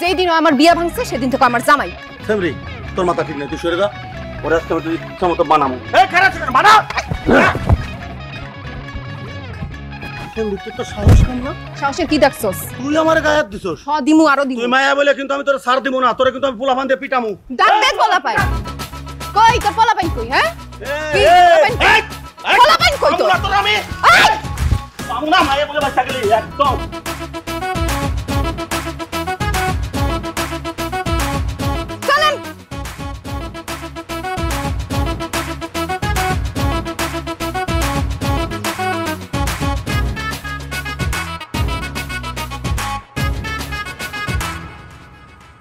যেই দিন আমার বিয়ে ভাঙছে সেদিন থেকে আমার জামাই। চামড়ি তোর মাথা ঠিক নাই, তুই সরে যা। ওরে আজকে আমি ইচ্ছা মতো বানামু। এই খারাপ ছিল বানা। চামড়ি তুই তো সাহস কম না? সাহসের কি দেখছস? তুই আমার গায়ে হাত দিছস। হ দিমু আরো দিমু। তুই মায়া বলে কিন্তু আমি তোর সার দিব না। তোরে কিন্তু আমি পোলা বান্ধে পিটামু। ডাক দেখ বলা পাই। কই তোর পোলা পাই কই? হ্যাঁ কি পোলা পাই কই তোর? তোর আমি এই পামু না মায়া বলে বাচ্চা গেলি একদম। চলেন।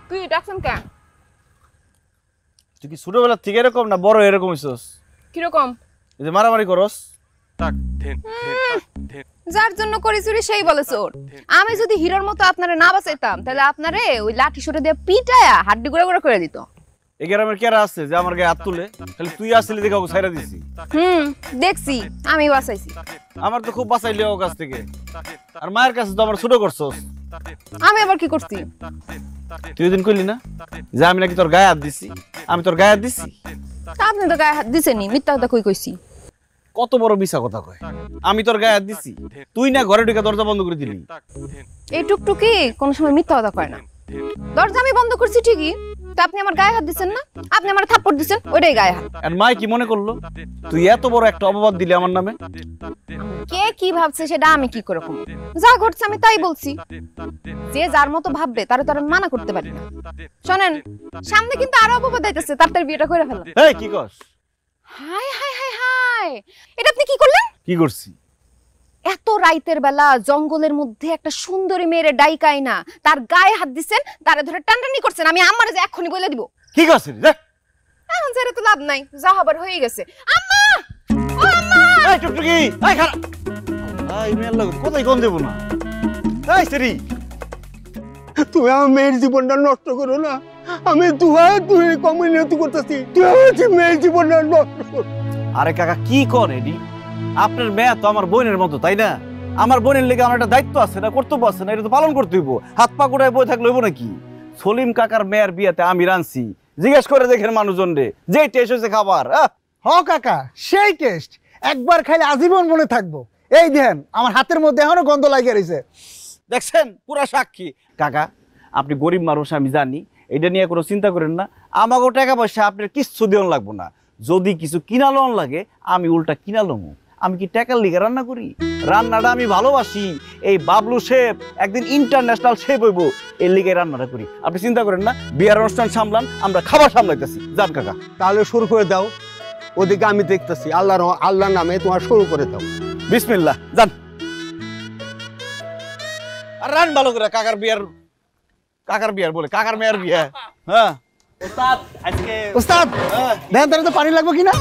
তুই ডাকছেন কেন? তুই কি ছোটবেলা থেকে এরকম না বড় এরকম হইছস? কিরকম? এই যে মারামারি করস। যার জন্য করি চুরি সেই বলে চোর। আমি যদি হিরোর মতো আপনারে না বাঁচাইতাম তাহলে আপনারে ওই লাঠি সরে দিয়ে পিটায়া হাড্ডি গুঁড়া গুঁড়া করে দিত। এই গ্রামের কেরা আছে যে আমার গায়ে হাত তুলে? খালি তুই আসলি দেখে ওকে ছাইরা দিছি। দেখছি, আমি বাঁচাইছি। আমার তো খুব বাঁচাইলি ওর কাছ থেকে, আর মায়ের কাছে তো আমার ছোট করছস। আমি আবার কি করছি? তুই দিন কইলি না যে আমি নাকি তোর গায়ে হাত দিছি? আমি তোর গায়ে হাত দিছি? আপনি তো গায়ে হাত দিছেনি, মিথ্যা কথা কইছি। কত বড় মিছা কথা কয়! আমি তোর গায়ে হাত দিছি? তুই না ঘরে ঢুকে দরজা বন্ধ করে দিলি। এই টুকটুকি কোন সময় মিথ্যা কথা কয় না। দরজা আমি বন্ধ করছি ঠিকই, তো আপনি আমার গায়ে হাত দিছেন না? আপনি আমার থাপ্পড় দিছেন, ওইটাই গায়ে হাত। আর মাই কি মনে করলো তুই এত বড় একটা অপবাদ দিলি আমার নামে? কে কি ভাবছে সেটা আমি কি করে কম? যা ঘটছে আমি তাই বলছি। যে যার মতো ভাববে তারে তো আর মানা করতে পারি না। শোনেন, সামনে কিন্তু আরো অপবাদ আইতেছে, তাড়াতাড়ি বিয়েটা করে ফেলেন। এই কি কস? হাই হাই হাই হাই, এটা আপনি কি করলেন? কি করছি? এত রাইতের বেলা জঙ্গলের মধ্যে একটা সুন্দরী মেয়ের ডাইকাই না তার গায়ে হাত দিচ্ছেন, তারে ধরে টানটানি করছেন। আমি আমারে যে এক্ষুনি বলে দিব। কি করছিস রে? এখন ছেড়ে তো লাভ নাই, যা হবার হয়ে গেছে। আম্মা, ও আম্মা! এই টুকটুকি, এই খারাপ। এই মেয়ের লোক কোথায় কোন দেব না। এই সেরি, তুমি আমার মেয়ের জীবনটা নষ্ট করো না। আমি তুই কমিউনিটি করতেছি, তুই আমার মেয়ের জীবনটা নষ্ট করো। আরে কাকা কি করে নি? আপনার মেয়ে তো আমার বোনের মতো, তাই না? আমার বোনের লেগে আমার একটা দায়িত্ব আছে না, কর্তব্য আছে না, এটা তো পালন করতে হইব। হাত পা গোড়ায় বই থাকলে হইব নাকি? সলিম কাকার মেয়ের বিয়েতে আমি রাঁধছি, জিজ্ঞেস করে দেখেন মানুষজন রে, যে টেস্ট হয়েছে খাবার। হ কাকা, সেই টেস্ট একবার খাইলে আজীবন মনে থাকবো। এই দেন আমার হাতের মধ্যে এখনো গন্ধ লাগিয়ে রয়েছে। দেখছেন, পুরা সাক্ষী। কাকা, আপনি গরিব মানুষ আমি জানি, এটা নিয়ে কোনো চিন্তা করেন না। আমাকেও টাকা পয়সা আপনার কিচ্ছু দেওয়ান লাগবো না। যদি কিছু কিনা লোন লাগে আমি উল্টা কিনা লোমো। আমি কি টাকার লিগে রান্না করি? রান্নাটা আমি ভালোবাসি। এই বাবলু শেফ একদিন ইন্টারন্যাশনাল শেফ হইব, এর লিগে রান্নাটা করি। আপনি চিন্তা করেন না, বিয়ার অনুষ্ঠান সামলান, আমরা খাবার সামলাইতেছি। যান কাকা। তাহলে শুরু করে দাও, ওদিকে আমি দেখতেছি। আল্লাহর নামে তোমার শুরু করে দাও। বিসমিল্লাহ, যান। আর রান ভালো করে। কাকার বিয়ার বলে কাকার মেয়ের বিয়া। হ্যাঁ ওস্তাদ, আজকে ওস্তাদ দেন তাহলে তো পানি লাগবে কিনা?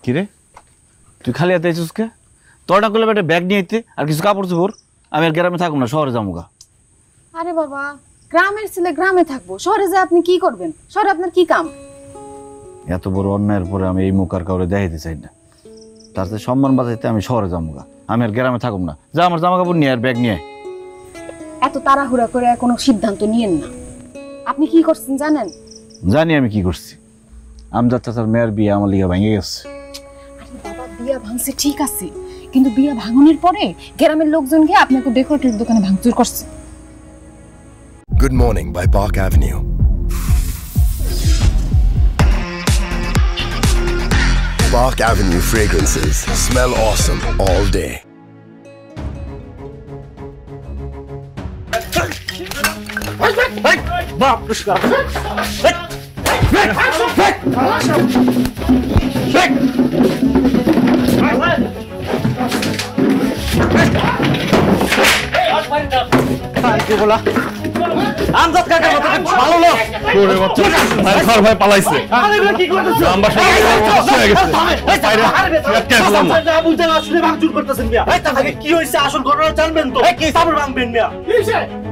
কিরে, তুই খালি হাতে আইছিস কে? তোরটা করলে একটা ব্যাগ নিয়ে আইতে আর কিছু কাপড় চোপড়। আমি আর গ্রামে থাকুম না, শহরে যাবো গা। আরে বাবা, গ্রামের ছেলে গ্রামে থাকবো, শহরে যে আপনি কি করবেন? শহরে আপনার কি কাম? এত বড় অন্যায়ের পরে আমি এই মুখ আর কাউরে দেখাইতে চাই না। তার সাথে সম্মান বাঁচাইতে আমি শহরে যাবো গা। আমি আর গ্রামে থাকুম না। যা আমার জামা কাপড় নিয়ে আর ব্যাগ নিয়ে। এত তাড়াহুড়া করে কোনো সিদ্ধান্ত নিয়েন না। আপনি কি করছেন জানেন? জানি আমি কি করছি। আমজাদ চাচার মেয়ের বিয়ে আমার লিগা ভেঙে গেছে। বাবা, বিয়া ভাঙছে ঠিক আছে, কিন্তু বিয়া ভাঙনের পরে গ্রামের লোকজন গিয়ে আপনাকে ডেকোরেটর দোকানে ভাঙচুর করছে। Good Morning by Park Avenue. Park Avenue fragrances smell awesome all day. পোলা আমজাদ কাকার মতো ভালো লোক ওরে বাচ্চা ভাই ঘর ভাই পালাইছে আরে এগুলো কি করতেছ আমার সাথে হয়ে গেছে বাইরে আটকে ফেললাম না বুঝতে আসলে ভাঙচুর করতেছেন মিয়া আগে কি হইছে আসল ঘটনা জানবেন তো কি সাবর ভাঙবেন মিয়া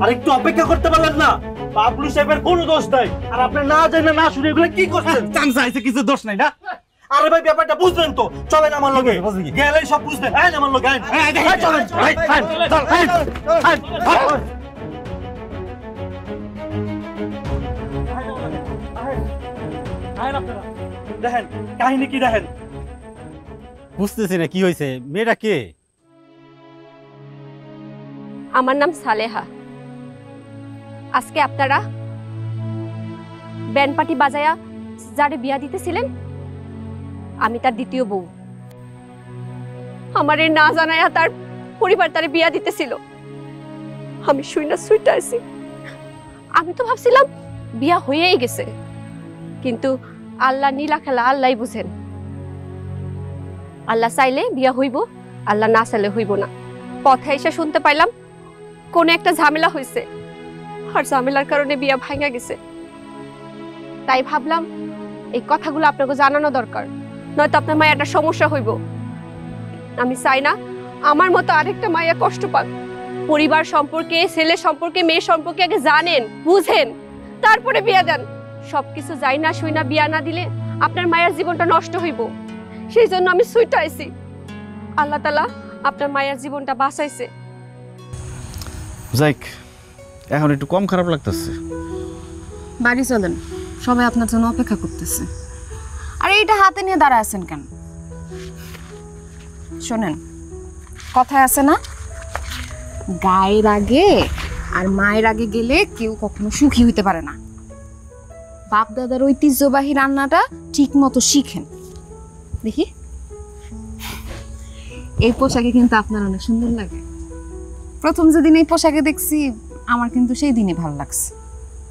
আর একটু অপেক্ষা করতে পারলেন না বাবলু সাহেবের কোনো দোষ নাই আর আপনি না জানেন না শুনে এগুলো কি করছেন চান্স আইছে কিছু দোষ নাই না আরে ভাই ব্যাপারটা বুঝলেন তো চলেন আমার লগে গেলেই সব বুঝবেন আইন আমার লগে আইন চলেন দেখেন কাহিনী কি দেখেন বুঝতেছি না কি হয়েছে মেয়েটা কে আমার নাম সালেহা আজকে আপনারা ব্যান্ড পার্টি বাজায়া যারে বিয়া দিতেছিলেন আমি তার দ্বিতীয় বউ আমারে না জানায়া তার পরিবার তারে বিয়া দিতেছিল আমি শুইনা সুইটা আছি আমি তো ভাবছিলাম বিয়া হয়েই গেছে কিন্তু আল্লাহ নীলা খেলা আল্লাহই বুঝেন আল্লাহ চাইলে বিয়া হইব আল্লাহ না চাইলে হইব না পথে এসে শুনতে পাইলাম কোন একটা ঝামেলা হয়েছে আর ঝামেলার কারণে বিয়া ভাঙা গেছে তাই ভাবলাম এই কথাগুলো আপনাকে জানানো দরকার নয়তো আপনার মায়ের একটা সমস্যা হইব আমি চাই না আমার মতো আরেকটা মায়া কষ্ট পাক পরিবার সম্পর্কে ছেলে সম্পর্কে মেয়ে সম্পর্কে আগে জানেন বুঝেন তারপরে বিয়া দেন সবকিছু যাই না শুই না বিয়া না দিলে আপনার মায়ের জীবনটা নষ্ট হইব সেই জন্য আমি সুইটা আইছি আল্লাহ তাআলা আপনার মায়ের জীবনটা বাঁচাইছে যাইক এখন একটু কম খারাপ লাগতেছে বাড়ি চলেন সবাই আপনার জন্য অপেক্ষা করতেছে আরে এটা হাতে নিয়ে দাঁড়ায় আছেন কেন শোনেন কথায় আছে না গায়ের আগে আর মায়ের আগে গেলে কেউ কখনো সুখী হইতে পারে না বাপ দাদার ঐতিহ্যবাহী রান্নাটা ঠিক মতো শিখেন দেখি এই পোশাকে কিন্তু আপনার অনেক সুন্দর লাগে প্রথম যেদিন এই পোশাকে দেখছি আমার কিন্তু সেই দিনই ভালো লাগছে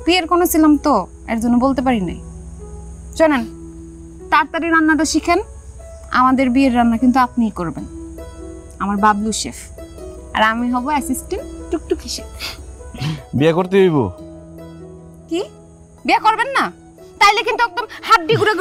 বিয়ের কোনো ছিলাম তো এর জন্য বলতে পারি নাই শোনেন তাড়াতাড়ি রান্নাটা শিখেন আমাদের বিয়ের রান্না কিন্তু আপনিই করবেন আমার বাবলু শেফ আর আমি হব অ্যাসিস্ট্যান্ট টুকটুকি শেফ বিয়ে করতে হইব কি বিয়ে করবেন না তাইলে কিন্তু একদম হাড্ডি গুঁড়ো